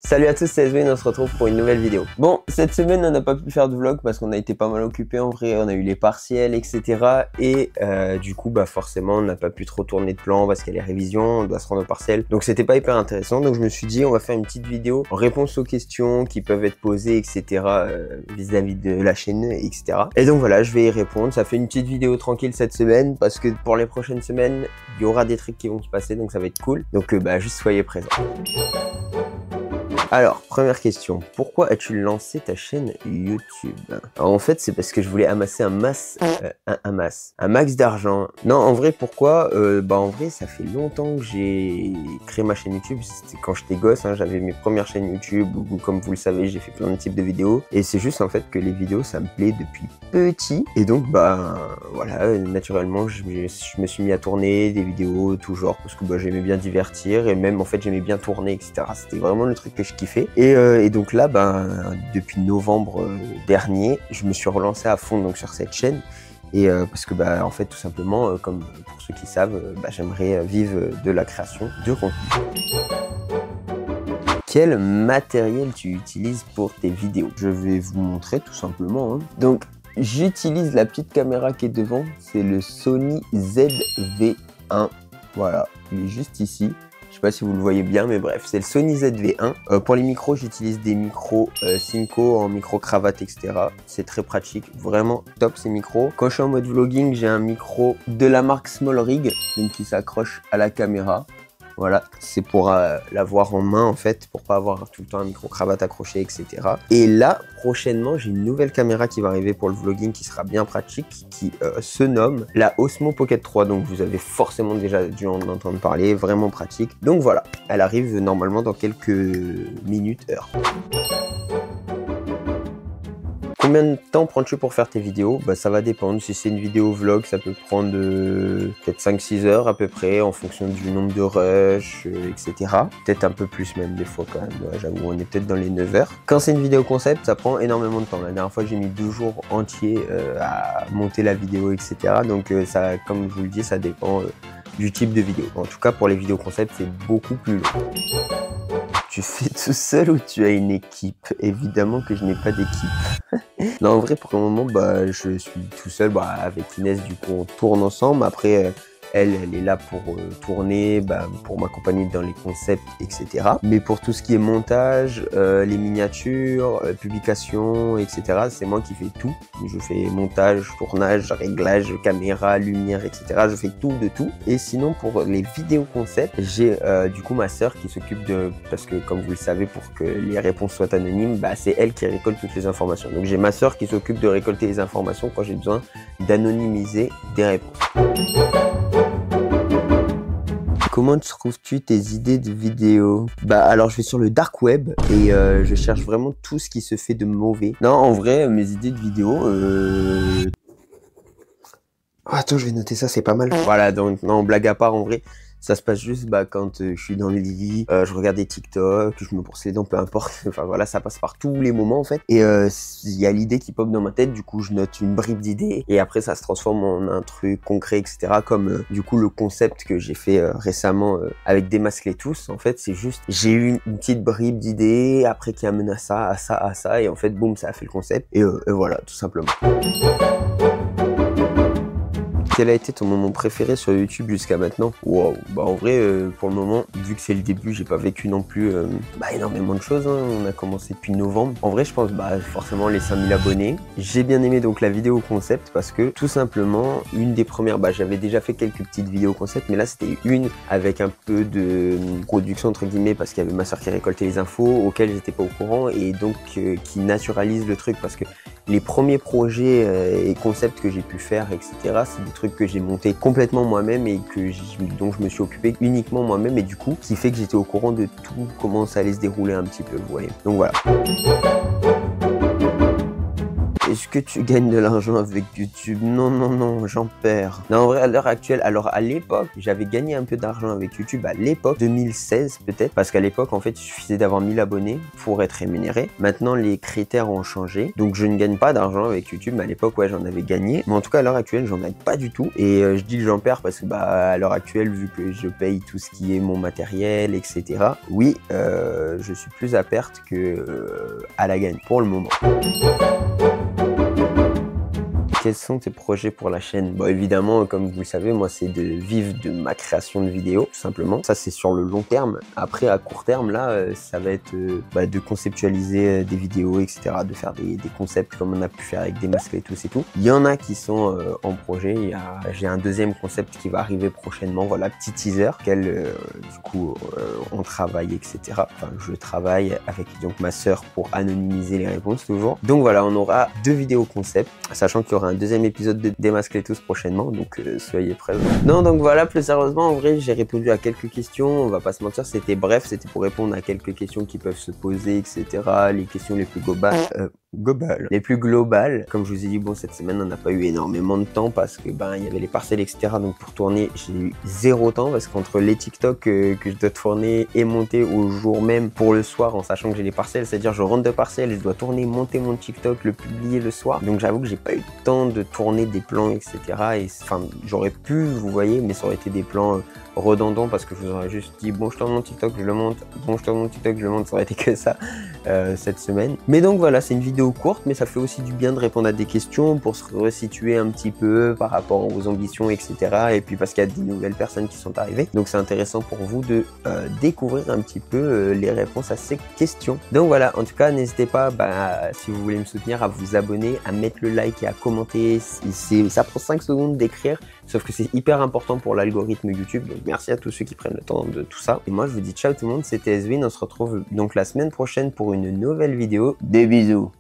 Salut à tous, c'est Eswin, on se retrouve pour une nouvelle vidéo. Bon, cette semaine on n'a pas pu faire de vlog parce qu'on a été pas mal occupé en vrai, on a eu les partiels, etc. Et du coup, bah forcément on n'a pas pu trop tourner de plan parce qu'il y a les révisions, on doit se rendre au partiel. Donc c'était pas hyper intéressant, donc je me suis dit on va faire une petite vidéo en réponse aux questions qui peuvent être posées, etc. Vis-à-vis de la chaîne, etc. Et donc voilà, je vais y répondre. Ça fait une petite vidéo tranquille cette semaine parce que pour les prochaines semaines, il y aura des trucs qui vont se passer, donc ça va être cool. Donc bah juste soyez présents. Alors, première question, pourquoi as-tu lancé ta chaîne YouTube? Alors, en fait, c'est parce que je voulais amasser un max d'argent. Non, en vrai, pourquoi? En vrai, ça fait longtemps que j'ai créé ma chaîne YouTube. C'était quand j'étais gosse, hein, j'avais mes premières chaînes YouTube, où, comme vous le savez, j'ai fait plein de types de vidéos. Et c'est juste en fait que les vidéos, ça me plaît depuis petit. Et donc, voilà, naturellement, je me suis mis à tourner des vidéos, tout genre, parce que j'aimais bien divertir. Et même, en fait, j'aimais bien tourner, etc. C'était vraiment le truc que je kiffais. Et donc là, depuis novembre dernier, je me suis relancé à fond donc sur cette chaîne. Et parce que en fait, tout simplement, comme pour ceux qui savent, j'aimerais vivre de la création de contenu. Quel matériel tu utilises pour tes vidéos? Je vais vous montrer tout simplement. Hein. Donc, j'utilise la petite caméra qui est devant, c'est le Sony ZV-1. Voilà, il est juste ici. Je sais pas si vous le voyez bien, mais bref, c'est le Sony ZV-1. Pour les micros, j'utilise des micros Synco en micro-cravate, etc. C'est très pratique, vraiment top ces micros. Quand je suis en mode vlogging, j'ai un micro de la marque SmallRig, donc qui s'accroche à la caméra. Voilà, c'est pour l'avoir en main en fait, pour pas avoir tout le temps un micro-cravate accroché, etc. Et là, prochainement, j'ai une nouvelle caméra qui va arriver pour le vlogging qui sera bien pratique, qui se nomme la Osmo Pocket 3. Donc vous avez forcément déjà dû en entendre parler, vraiment pratique. Donc voilà, elle arrive normalement dans quelques minutes, heures. Combien de temps prends-tu pour faire tes vidéos? Ça va dépendre. Si c'est une vidéo vlog, ça peut prendre peut-être 5-6 heures à peu près en fonction du nombre de rushs, etc. Peut-être un peu plus même des fois quand même. J'avoue, on est peut-être dans les 9 heures. Quand c'est une vidéo concept, ça prend énormément de temps. La dernière fois, j'ai mis 2 jours entiers à monter la vidéo, etc. Donc ça, comme je vous le dis, ça dépend du type de vidéo. En tout cas, pour les vidéos concept, c'est beaucoup plus long. Tu fais tout seul ou tu as une équipe? Évidemment que je n'ai pas d'équipe. Non, en vrai, pour le moment, je suis tout seul. Avec Inès, du coup, on tourne ensemble. Après, elle est là pour tourner, pour m'accompagner dans les concepts, etc. Mais pour tout ce qui est montage, les miniatures, publication, etc., c'est moi qui fais tout. Je fais montage, tournage, réglage, caméra, lumière, etc. Je fais tout de tout. Et sinon, pour les vidéos concepts, j'ai du coup ma sœur qui s'occupe de... Parce que comme vous le savez, pour que les réponses soient anonymes, c'est elle qui récolte toutes les informations. Donc j'ai ma sœur qui s'occupe de récolter les informations quand j'ai besoin d'anonymiser des réponses. Comment trouves-tu tes idées de vidéos? Alors je vais sur le dark web et je cherche vraiment tout ce qui se fait de mauvais. Non, en vrai, mes idées de vidéos... Attends, je vais noter ça, c'est pas mal. Voilà, donc non, blague à part, en vrai, ça se passe juste quand je suis dans le lit, je regarde des TikTok, je me brosse les dents, peu importe. Enfin voilà, ça passe par tous les moments en fait. Et il y a l'idée qui pop dans ma tête, du coup je note une bribe d'idée et après ça se transforme en un truc concret, etc. Comme du coup le concept que j'ai fait récemment avec Démasquer tous. En fait, c'est juste, j'ai eu une petite bribe d'idée, après qui amène à ça, à ça, à ça, et en fait, boum, ça a fait le concept. Et voilà, tout simplement. Quel a été ton moment préféré sur YouTube jusqu'à maintenant? Wow, en vrai, pour le moment, vu que c'est le début, j'ai pas vécu non plus énormément de choses. Hein. On a commencé depuis novembre. En vrai, je pense forcément les 5000 abonnés. J'ai bien aimé donc la vidéo concept parce que tout simplement, une des premières, j'avais déjà fait quelques petites vidéos concept, mais là c'était une avec un peu de production entre guillemets parce qu'il y avait ma soeur qui récoltait les infos auxquelles j'étais pas au courant et donc qui naturalise le truc parce que les premiers projets et concepts que j'ai pu faire, etc., c'est des trucs que j'ai monté complètement moi-même et dont je me suis occupé uniquement moi-même et du coup, qui fait que j'étais au courant de tout, comment ça allait se dérouler un petit peu, vous voyez. Donc voilà. Est-ce que tu gagnes de l'argent avec YouTube? Non, non, non, j'en perds. Non, en vrai, à l'heure actuelle, alors à l'époque, j'avais gagné un peu d'argent avec YouTube. À l'époque, 2016 peut-être, parce qu'à l'époque, en fait, il suffisait d'avoir 1000 abonnés pour être rémunéré. Maintenant, les critères ont changé, donc je ne gagne pas d'argent avec YouTube. Mais à l'époque, ouais, j'en avais gagné. Mais en tout cas, à l'heure actuelle, j'en gagne pas du tout. Et je dis que j'en perds parce que, à l'heure actuelle, vu que je paye tout ce qui est mon matériel, etc., oui, je suis plus à perte que à la gagne pour le moment. Quels sont tes projets pour la chaîne? Bon, évidemment, comme vous le savez, moi, c'est de vivre de ma création de vidéos, tout simplement. Ça, c'est sur le long terme. Après, à court terme, là, ça va être de conceptualiser des vidéos, etc., de faire des concepts comme on a pu faire avec Démasquer tous et tout. Il y en a qui sont en projet. J'ai un deuxième concept qui va arriver prochainement. Voilà, petit teaser, du coup, on travaille, etc. Enfin, je travaille avec donc ma sœur pour anonymiser les réponses toujours. Donc voilà, on aura 2 vidéos concept, sachant qu'il y aura un deuxième épisode de Démasquer tous prochainement, donc soyez présents. Non, donc voilà, plus sérieusement, en vrai, j'ai répondu à quelques questions, on va pas se mentir, c'était bref, c'était pour répondre à quelques questions qui peuvent se poser, etc. Les questions les plus les plus globales. Comme je vous ai dit, bon, cette semaine, on n'a pas eu énormément de temps parce que, il y avait les parcelles, etc. Donc pour tourner, j'ai eu 0 temps parce qu'entre les TikTok que je dois tourner et monter au jour même pour le soir, en sachant que j'ai les parcelles, c'est-à-dire je rentre de parcelles, je dois tourner, monter mon TikTok, le publier le soir. Donc j'avoue que j'ai pas eu le temps de tourner des plans, etc. Et enfin, j'aurais pu, vous voyez, mais ça aurait été des plans redondants parce que je vous aurais juste dit bon, je tourne mon TikTok, je le monte, bon, je tourne mon TikTok, je le monte, ça aurait été que ça cette semaine. Mais donc voilà, c'est une vidéo courte, mais ça fait aussi du bien de répondre à des questions pour se resituer un petit peu par rapport aux ambitions, etc. Et puis parce qu'il y a des nouvelles personnes qui sont arrivées, donc c'est intéressant pour vous de découvrir un petit peu les réponses à ces questions. Donc voilà, en tout cas, n'hésitez pas, si vous voulez me soutenir, à vous abonner, à mettre le like et à commenter. Ça prend 5 secondes d'écrire, sauf que c'est hyper important pour l'algorithme YouTube. Donc merci à tous ceux qui prennent le temps de tout ça. Et moi, je vous dis ciao tout le monde, c'était Ezwin. On se retrouve donc la semaine prochaine pour une nouvelle vidéo. Des bisous!